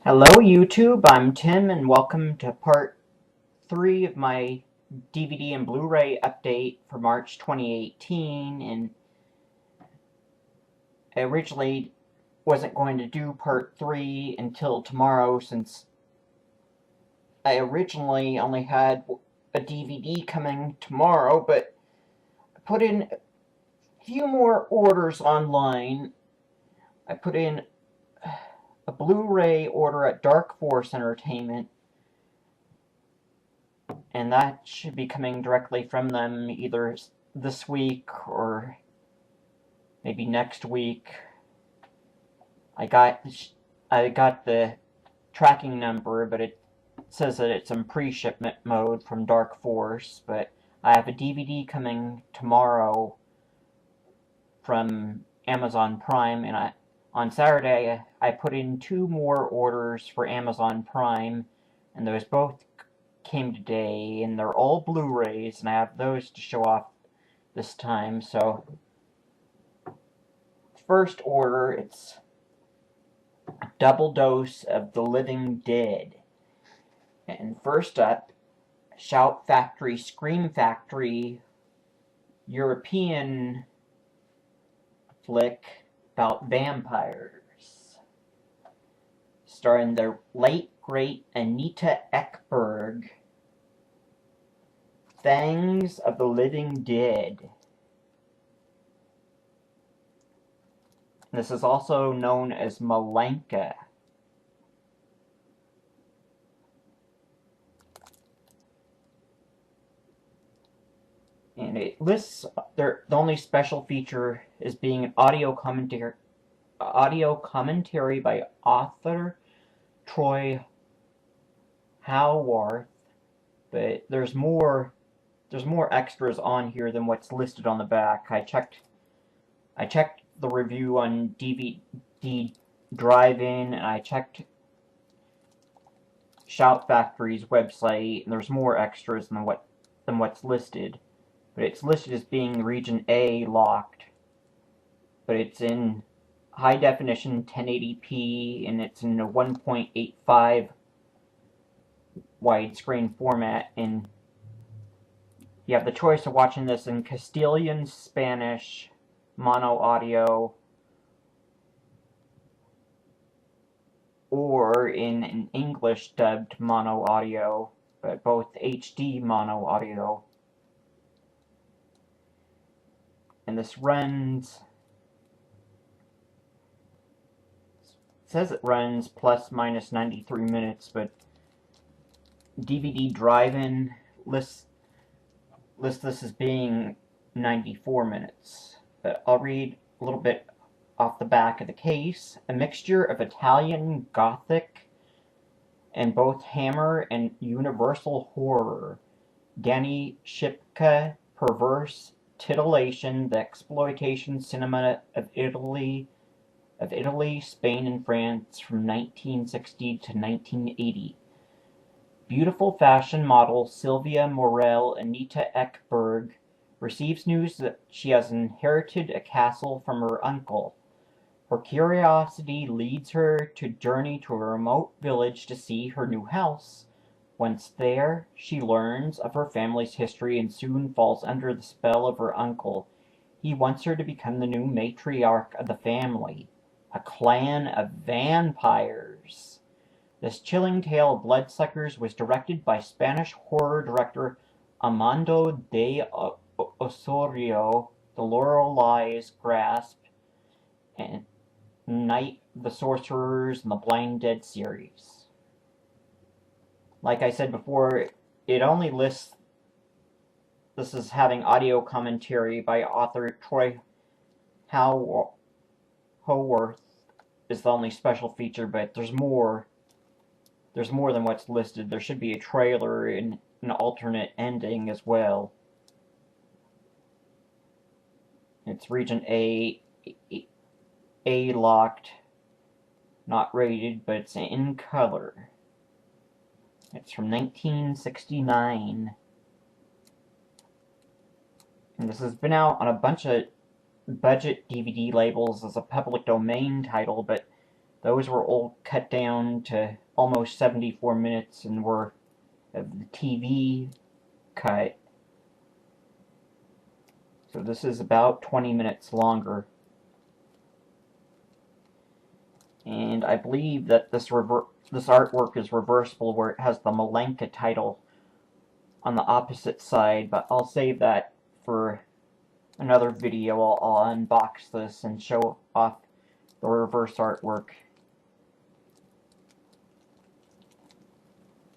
Hello YouTube, I'm Tim and welcome to part 3 of my DVD and Blu-ray update for March 2018. And I originally wasn't going to do part 3 until tomorrow, since I originally only had a DVD coming tomorrow, but I put in a few more orders online. I put in a Blu-ray order at Dark Force Entertainment, and that should be coming directly from them either this week or maybe next week. I got the tracking number, but it says that it's in pre-shipment mode from Dark Force. But I have a DVD coming tomorrow from Amazon Prime, and on Saturday I put in 2 more orders for Amazon Prime, and those both came today, and they're all Blu-rays, and I have those to show off this time. So first order, it's a double dose of The Living Dead. And first up, Shout Factory, Scream Factory, European flick about vampires, starring the late great Anita Ekberg. Fangs of the Living Dead. This is also known as Malenka. And it lists the only special feature is being an audio commentary by author Troy Howarth, but there's more extras on here than what's listed on the back. I checked the review on DVD Drive-In, and I checked Shout Factory's website, and there's more extras than what's listed. But it's listed as being Region A locked, but it's in high definition 1080p, and it's in a 1.85 widescreen format, and you have the choice of watching this in Castilian Spanish mono audio or in an English dubbed mono audio, but both HD mono audio. And this runs, it says it runs plus minus 93 minutes, but DVD Drive-In lists this as being 94 minutes. But I'll read a little bit off the back of the case. A mixture of Italian Gothic and both Hammer and Universal horror. Danny Shipka, perverse titillation, the exploitation cinema of Italy, Spain, and France from 1960 to 1980. Beautiful fashion model Sylvia Morel Anita Ekberg receives news that she has inherited a castle from her uncle. Her curiosity leads her to journey to a remote village to see her new house. Once there, she learns of her family's history and soon falls under the spell of her uncle. He wants her to become the new matriarch of the family. A clan of vampires. This chilling tale of bloodsuckers was directed by Spanish horror director Armando de Osorio, The Loreley's Grasp, and Night of the Sorcerers, and the Blind Dead series. Like I said before, it only lists this as having audio commentary by author Troy Howarth is the only special feature, but there's more than what's listed. There should be a trailer and an alternate ending as well. It's Region A locked, not rated, but it's in color. It's from 1969. And this has been out on a bunch of budget DVD labels as a public domain title, but Those were all cut down to almost 74 minutes and were of the TV cut. So this is about 20 minutes longer. And I believe that this artwork is reversible, where it has the Malenka title on the opposite side, but I'll save that for another video. I'll unbox this and show off the reverse artwork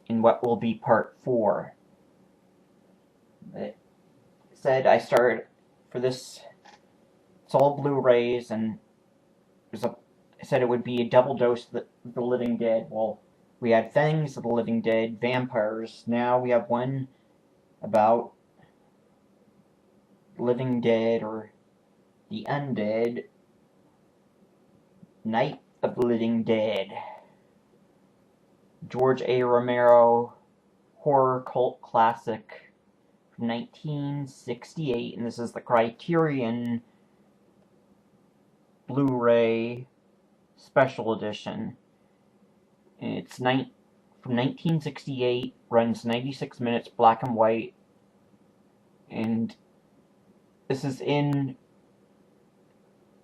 in what will be part 4. It said I started for this, it's all Blu-rays, and I said it would be a double dose of the Living Dead. Well, we had Things of the Living Dead, vampires. Now we have one about Living Dead, or the Undead, Night of the Living Dead. George A. Romero horror cult classic from 1968, and this is the Criterion Blu-ray Special Edition. And it's from 1968, runs 96 minutes, black and white, and this is I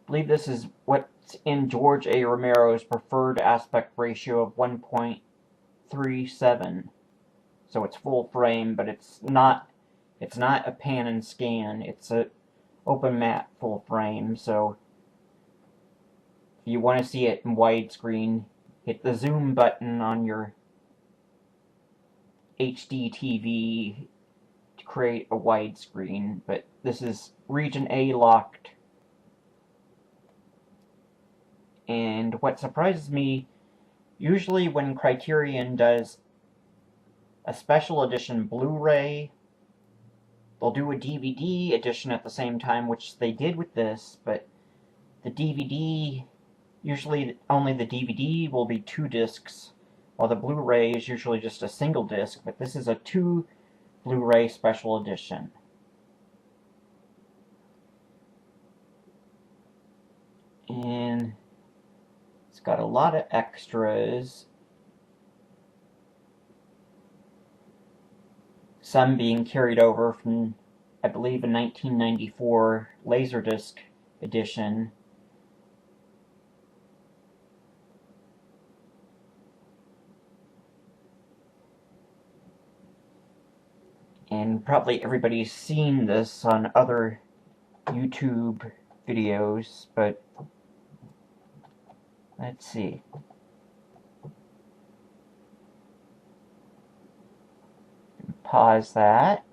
believe this is what's in George A. Romero's preferred aspect ratio of 1.37. So it's full frame, but it's not a pan and scan. It's a open matte full frame. So if you want to see it in widescreen, hit the zoom button on your HD TV to create a widescreen. But this is region A locked. And what surprises me, usually when Criterion does a special edition Blu-ray, they'll do a DVD edition at the same time, which they did with this, but the DVD, usually only the DVD will be 2 discs, while the Blu-ray is usually just a single disc, but this is a 2 Blu-ray special edition. And it's got a lot of extras, some being carried over from, I believe, a 1994 Laserdisc edition. And probably everybody's seen this on other YouTube videos, but let's see. Pause that.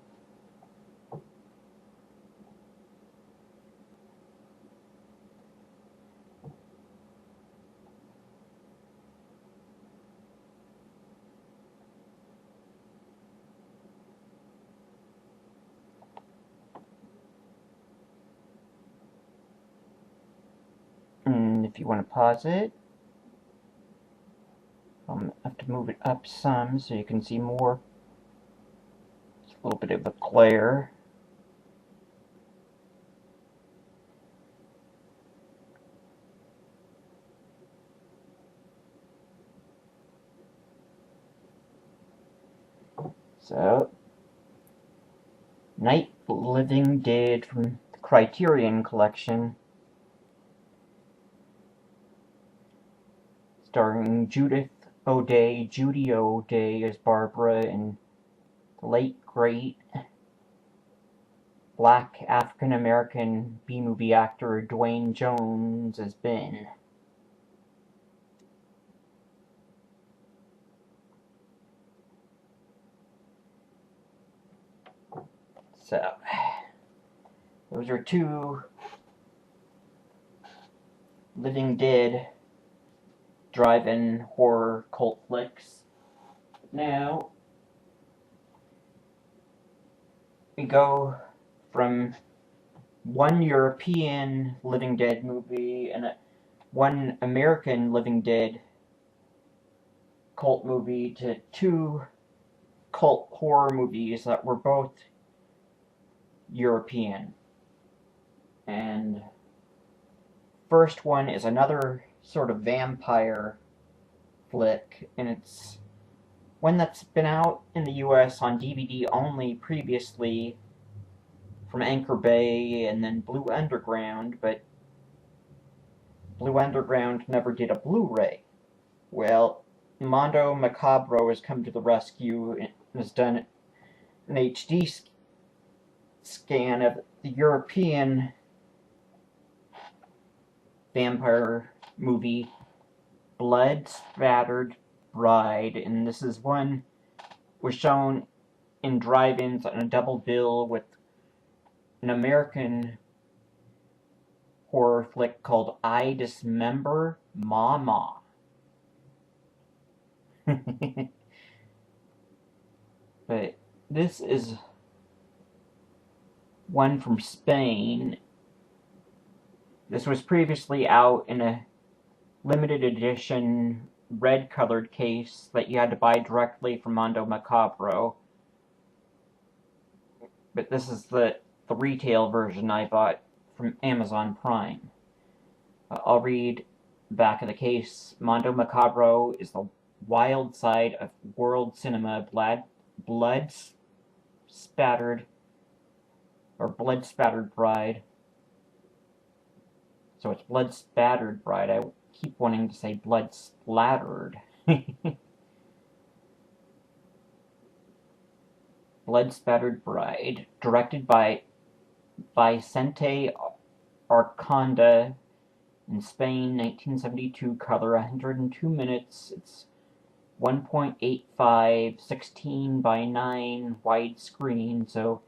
And if you want to pause it, I'll have to move it up some so you can see more. It's a little bit of a glare. So, Night of the Living Dead from the Criterion Collection, starring Judy O'Day as Barbara, and the late great black African-American B-movie actor Dwayne Jones as Ben. So, those are 2 Living Dead drive-in horror cult flicks. Now, we go from one European Living Dead movie and one American Living Dead cult movie to 2 cult horror movies that were both European. And first one is another sort of vampire flick, and it's one that's been out in the US on DVD only previously from Anchor Bay and then Blue Underground, but Blue Underground never did a Blu-ray. Well, Mondo Macabro has come to the rescue and has done an HD scan of the European vampire movie Bloodspattered Bride, and this is one was shown in drive-ins on a double bill with an American horror flick called I Dismember Mama. But this is one from Spain. This was previously out in a limited edition red colored case that you had to buy directly from Mondo Macabro. But this is the retail version I bought from Amazon Prime. I'll read back of the case. Mondo Macabro is the wild side of world cinema. Bloodspattered Bride. So it's Bloodspattered Bride. I keep wanting to say blood splattered. Bloodspattered Bride, directed by Vicente Arconda in Spain, 1972, color 102 minutes. It's 1.85, 16 by 9 widescreen, so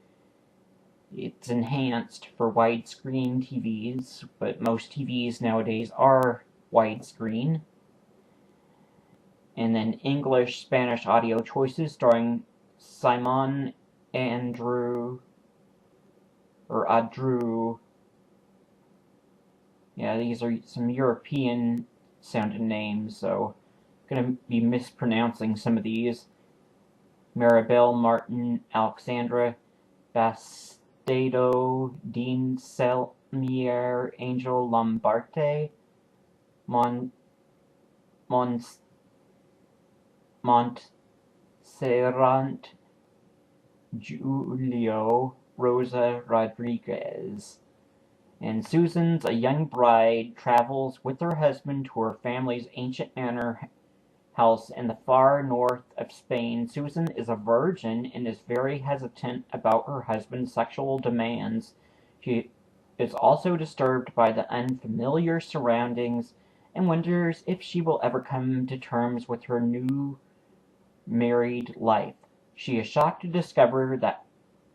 it's enhanced for widescreen TVs, but most TVs nowadays are widescreen. And then English, Spanish audio choices starring Simon Adru. Yeah, these are some European sounding names, so I'm going to be mispronouncing some of these. Maribel Martin, Alexandra Bastedo, Dean Selmier, Angel Lombarte, Montserrat Julio, Rosa Rodriguez. And Susan's a young bride, travels with her husband to her family's ancient manor house in the far north of Spain. Susan is a virgin and is very hesitant about her husband's sexual demands. She is also disturbed by the unfamiliar surroundings and wonders if she will ever come to terms with her new married life. She is shocked to discover that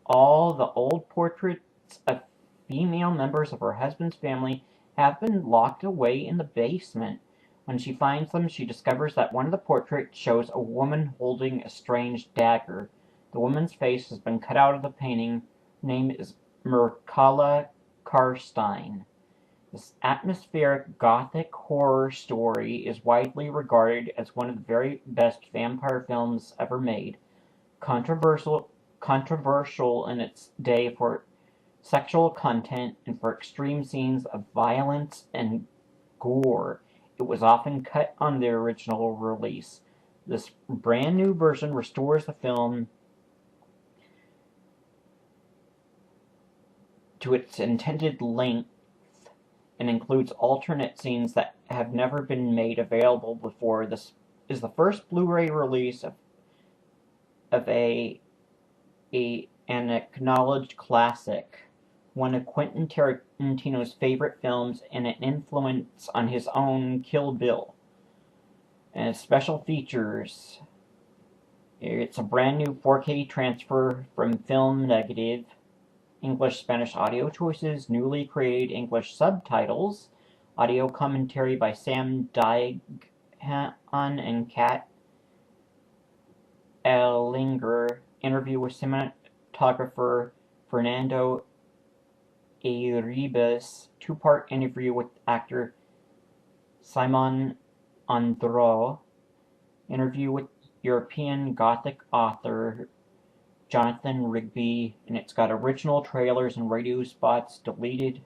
all the old portraits of female members of her husband's family have been locked away in the basement. When she finds them, she discovers that one of the portraits shows a woman holding a strange dagger. The woman's face has been cut out of the painting. Her name is Mircalla Karstein. This atmospheric gothic horror story is widely regarded as one of the very best vampire films ever made. Controversial in its day for sexual content and for extreme scenes of violence and gore, it was often cut on the original release. This brand new version restores the film to its intended length and includes alternate scenes that have never been made available before. This is the first Blu-ray release of an acknowledged classic, one of Quentin Tarantino's favorite films and an influence on his own Kill Bill. And special features: it's a brand new 4K transfer from film negative, English-Spanish audio choices, newly created English subtitles, audio commentary by Sam Dighan and Kat Ellinger, interview with cinematographer Fernando Arribas, two-part interview with actor Simon Andro, interview with European Gothic author Jonathan Rigby, and it's got original trailers and radio spots deleted.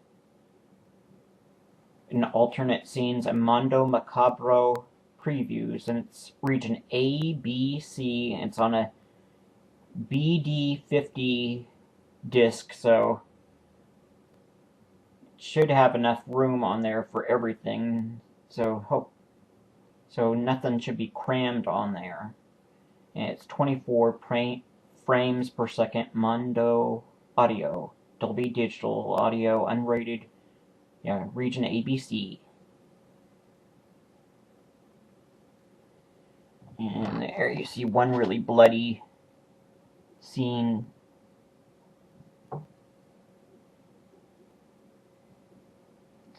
in alternate scenes and Mondo Macabro previews, and it's region A, B, C, and it's on a BD50 disc, so it should have enough room on there for everything, so nothing should be crammed on there. And it's 24 frames per second Mondo audio, Dolby Digital audio, unrated, yeah, region ABC. And there you see one really bloody scene.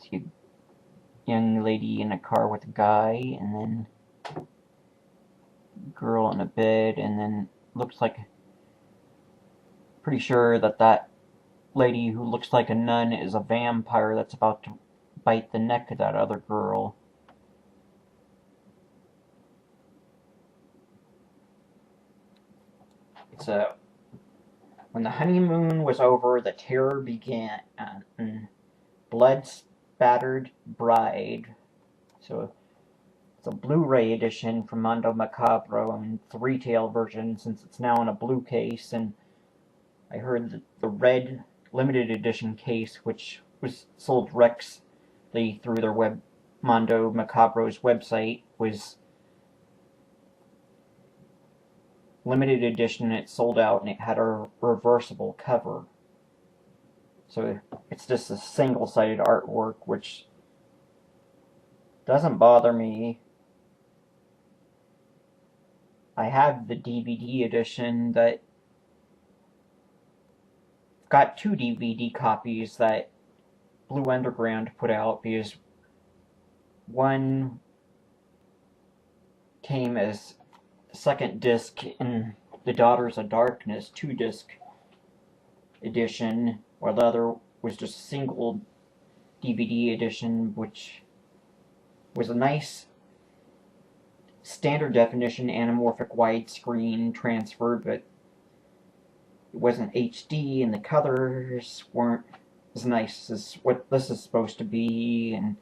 See a young lady in a car with a guy, and then a girl in a bed, and then looks like, pretty sure that lady who looks like a nun is a vampire that's about to bite the neck of that other girl. It's when the honeymoon was over, the terror began. Bloodspattered Bride. So it's a Blu-ray edition from Mondo Macabro, and it's a retail version since it's now in a blue case. And I heard that the red limited edition case, which was sold directly through their Mondo Macabro's website, was limited edition, and it sold out, and it had a reversible cover. So it's just a single-sided artwork, which doesn't bother me. I have the DVD edition that got 2 DVD copies that Blue Underground put out, because one came as second disc in the Daughters of Darkness 2-disc edition, while the other was just single DVD edition, which was a nice standard definition anamorphic widescreen transfer, but it wasn't HD, and the colors weren't as nice as what this is supposed to be, and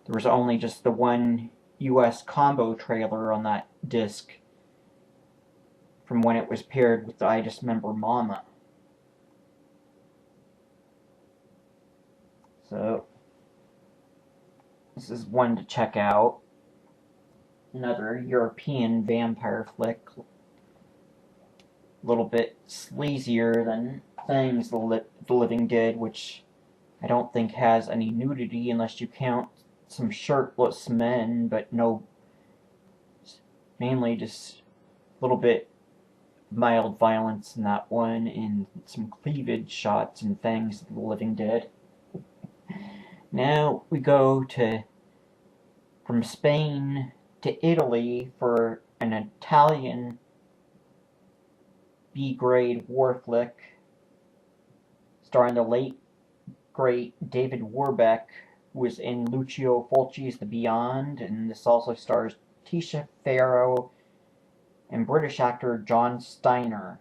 there was only just the one US combo trailer on that disc from when it was paired with the I Dismember Mama. So this is one to check out. Another European vampire flick. A little bit sleazier than Things the Living Dead, which I don't think has any nudity unless you count some shirtless men, but no, mainly just a little bit mild violence in that one, and some cleavage shots and Things of the Living Dead. Now we go from Spain to Italy for an Italian B-grade war flick starring the late great David Warbeck, who was in Lucio Fulci's The Beyond, and this also stars Tisha Farrow and British actor John Steiner.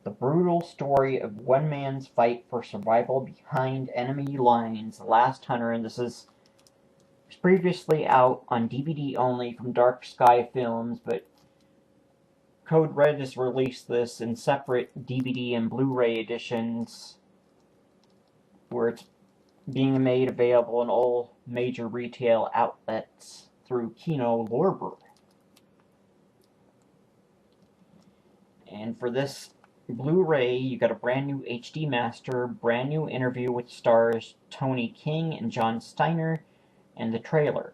The brutal story of one man's fight for survival behind enemy lines, The Last Hunter, and this was previously out on DVD only from Dark Sky Films, but Code Red has released this in separate DVD and Blu-ray editions, where it's being made available in all major retail outlets through Kino Lorber. And for this Blu-ray, you got a brand new HD master, brand new interview with stars Tony King and John Steiner, and the trailer.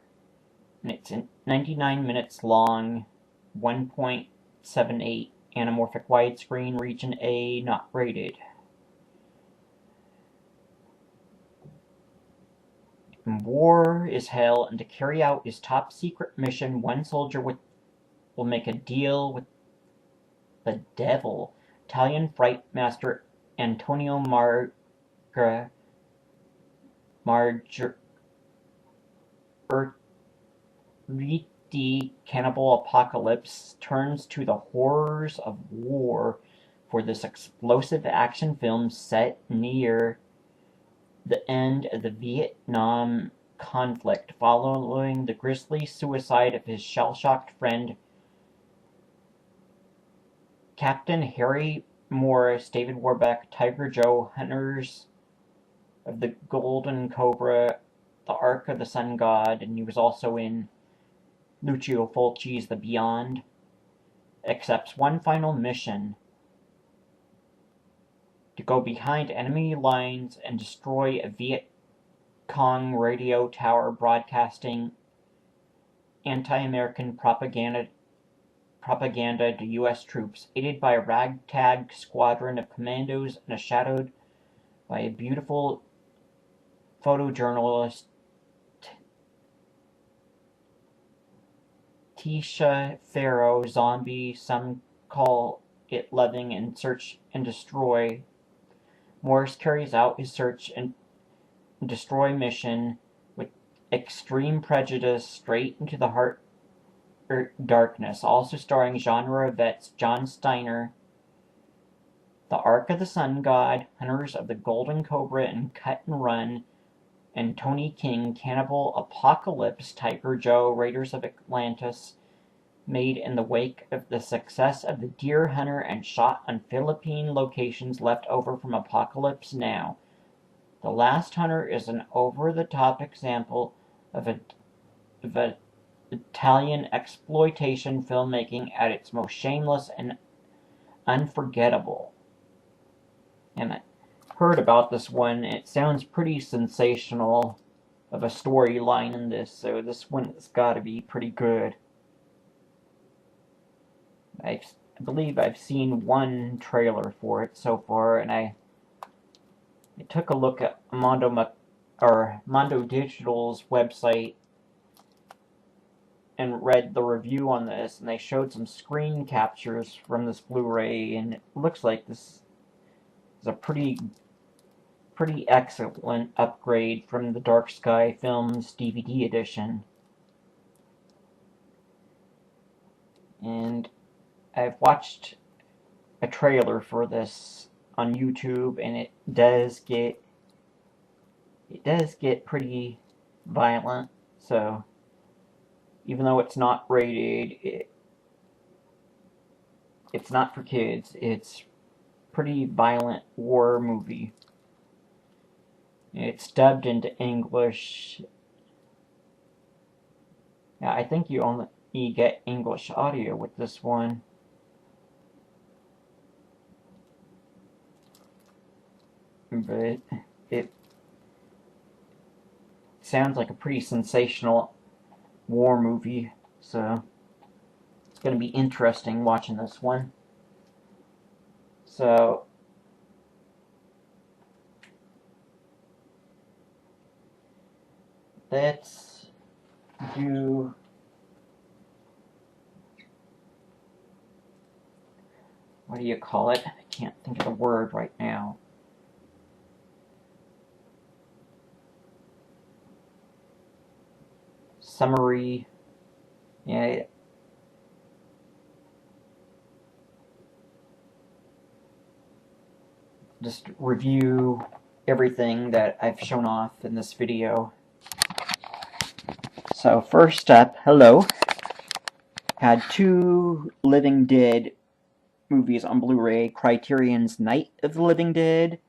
And it's 99 minutes long, 1.78 anamorphic widescreen, region A, not rated. War is hell, and to carry out his top secret mission, one soldier will make a deal with the devil. Italian Fright Master Antonio Margheriti Cannibal Apocalypse turns to the horrors of war for this explosive action film set near the end of the Vietnam conflict following the grisly suicide of his shell-shocked friend Captain Harry Morris, David Warbeck, Tiger Joe, hunters of the Golden Cobra, the Ark of the Sun God, and he was also in Lucio Fulci's The Beyond, accepts one final mission: to go behind enemy lines and destroy a Viet Cong radio tower broadcasting anti-American propaganda to U.S. troops, aided by a ragtag squadron of commandos and shadowed by a beautiful photojournalist, Tisha Farrow. Zombie, some call it Loving and Search and Destroy. Morris carries out his search and destroy mission with extreme prejudice straight into the heart darkness, also starring genre vets John Steiner, The Ark of the Sun God, Hunters of the Golden Cobra and Cut and Run, and Tony King, Cannibal Apocalypse, Tiger Joe, Raiders of Atlantis, made in the wake of the success of The Deer Hunter and shot on Philippine locations left over from Apocalypse Now. The Last Hunter is an over-the-top example of Italian exploitation filmmaking at its most shameless and unforgettable. And I heard about this one. It sounds pretty sensational of a storyline in this, so this one's got to be pretty good. I believe I've seen one trailer for it so far, and I took a look at Mondo Digital's website and read the review on this, and they showed some screen captures from this Blu-ray, and it looks like this is a pretty excellent upgrade from the Dark Sky Films DVD edition. And I've watched a trailer for this on YouTube, and it does get pretty violent. So even though it's not rated, it's not for kids. It's pretty violent war movie. It's dubbed into English. Yeah, I think you only get English audio with this one. But it sounds like a pretty sensational war movie, so it's going to be interesting watching this one. So let's do what do you call it? I can't think of the word right now. Summary. Yeah. Just review everything that I've shown off in this video. So first up, hello. Had two Living Dead movies on Blu-ray, Criterion's Night of the Living Dead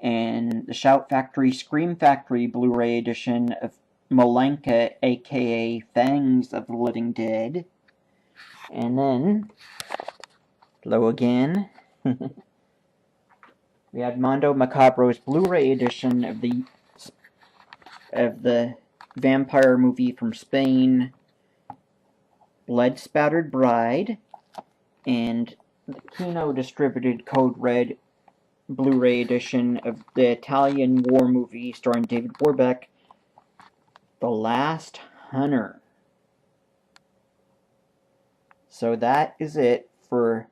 and the Shout Factory Scream Factory Blu-ray edition of Molenka, aka Fangs of the Living Dead. And then, hello again. We had Mondo Macabro's Blu-ray edition of the vampire movie from Spain, Bloodspattered Bride, and the Kino distributed Code Red Blu-ray edition of the Italian war movie starring David Warbeck, The Last Hunter. So that is it for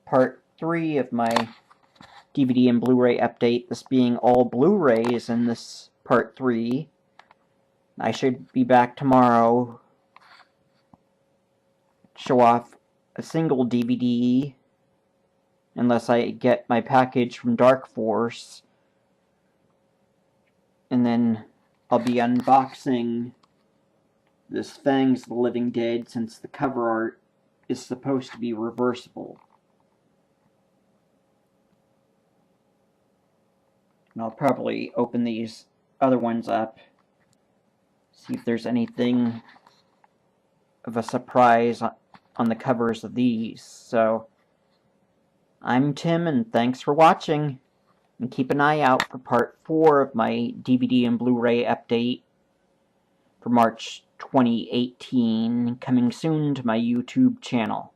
part 3 of my DVD and Blu-ray update, this being all Blu-rays in this part 3. I should be back tomorrow, show off a single DVD, unless I get my package from Dark Force. And then I'll be unboxing this Fangs of the Living Dead, since the cover art is supposed to be reversible. And I'll probably open these other ones up, see if there's anything of a surprise on the covers of these. So, I'm Tim, and thanks for watching. And keep an eye out for part 4 of my DVD and Blu-ray update for March 2018, coming soon to my YouTube channel.